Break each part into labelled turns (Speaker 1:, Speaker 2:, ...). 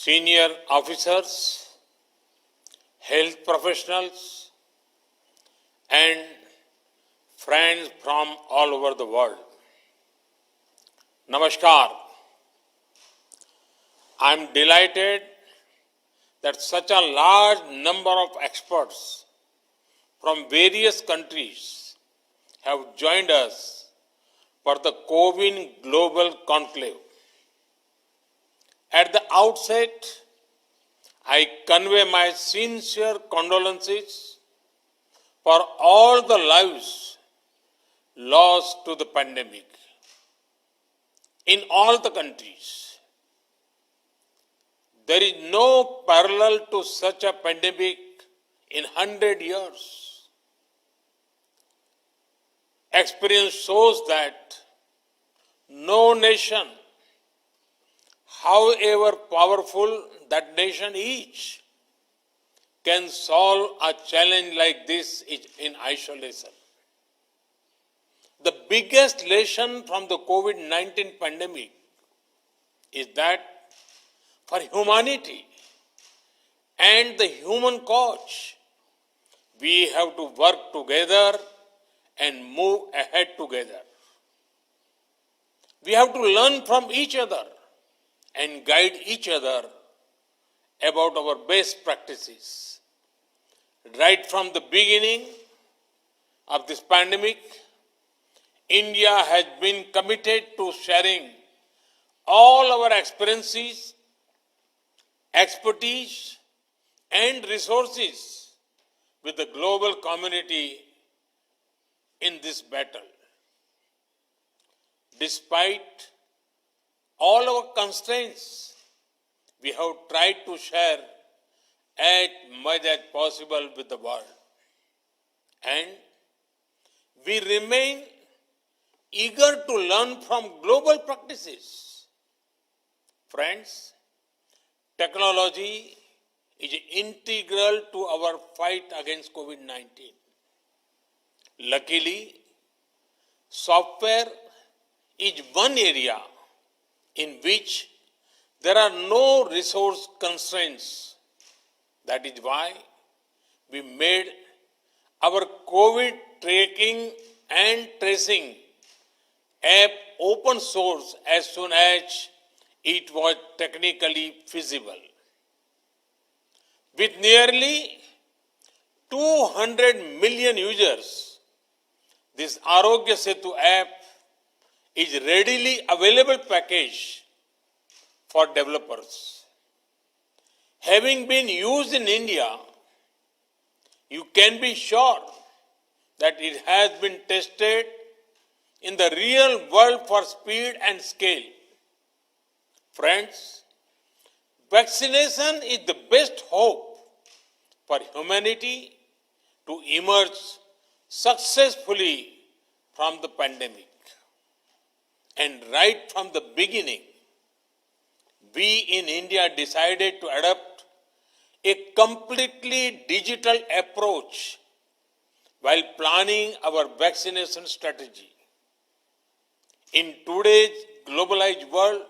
Speaker 1: senior officers, health professionals, and friends from all over the world. Namaskar. I am delighted that such a large number of experts from various countries have joined us for the CoWIN Global Conclave. At the outset, I convey my sincere condolences for all the lives lost to the pandemic in all the countries. There is no parallel to such a pandemic in 100 years. Experience shows that no nation, however powerful that nation is, can solve a challenge like this in isolation. The biggest lesson from the COVID-19 pandemic is that for humanity and the human cause, we have to work together and move ahead together. We have to learn from each other and guide each other about our best practices. Right from the beginning of this pandemic, India has been committed to sharing all our experiences, expertise, and resources with the global community in this battle. Despite all our constraints, we have tried to share as much as possible with the world. And we remain eager to learn from global practices. Friends, technology is integral to our fight against COVID-19. Luckily, software is one area in which there are no resource constraints. That is why we made our COVID tracking and tracing app open source as soon as it was technically feasible. With nearly 200 million users, this Arogya Setu app is readily available package for developers. Having been used in India, you can be sure that it has been tested in the real world for speed and scale. Friends, vaccination is the best hope for humanity to emerge successfully from the pandemic. And right from the beginning, we in India decided to adopt a completely digital approach while planning our vaccination strategy. In today's globalized world,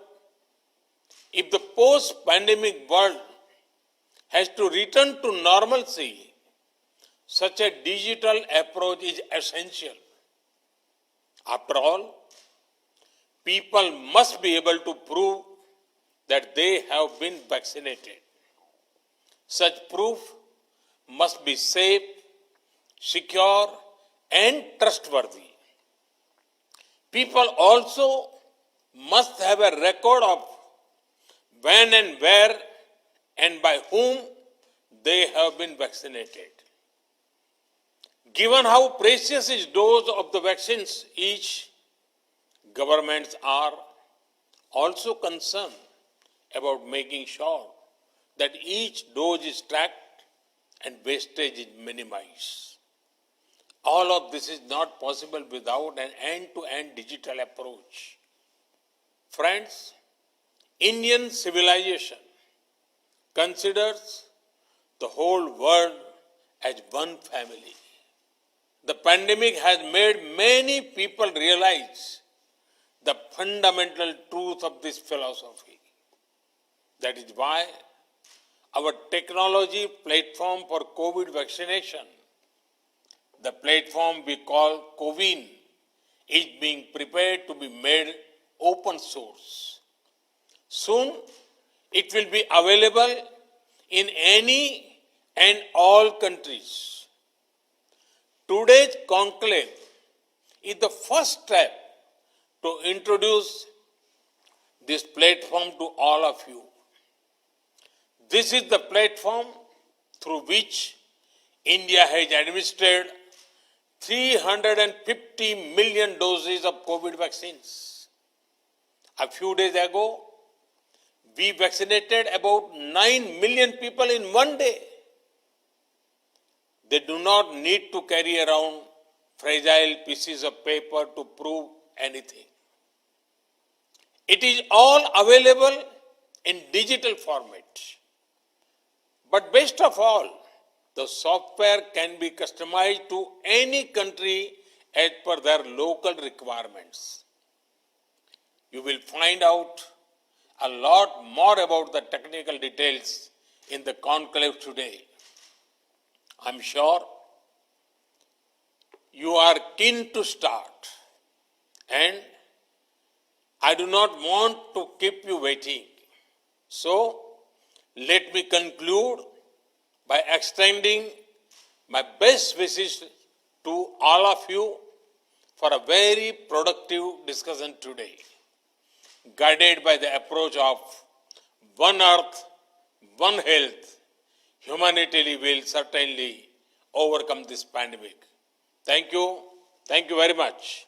Speaker 1: if the post-pandemic world has to return to normalcy, such a digital approach is essential. After all, people must be able to prove that they have been vaccinated. Such proof must be safe, secure, and trustworthy. People also must have a record of when and where and by whom they have been vaccinated. Given how precious each dose of the vaccines is, governments are also concerned about making sure that each dose is tracked and wastage is minimized. All of this is not possible without an end-to-end digital approach. Friends, Indian civilization considers the whole world as one family. The pandemic has made many people realize the fundamental truth of this philosophy. That is why our technology platform for COVID vaccination, the platform we call CoWIN, is being prepared to be made open source. Soon, it will be available in any and all countries. Today's conclave is the first step to introduce this platform to all of you. This is the platform through which India has administered 350 million doses of COVID vaccines. A few days ago, we vaccinated about 9 million people in one day. They do not need to carry around fragile pieces of paper to prove anything. It is all available in digital format. But best of all, the software can be customized to any country as per their local requirements. You will find out a lot more about the technical details in the conclave today. I'm sure you are keen to start, and I do not want to keep you waiting. So, let me conclude by extending my best wishes to all of you for a very productive discussion today, guided by the approach of One Earth, One Health. Humanity will certainly overcome this pandemic. Thank you. Thank you very much.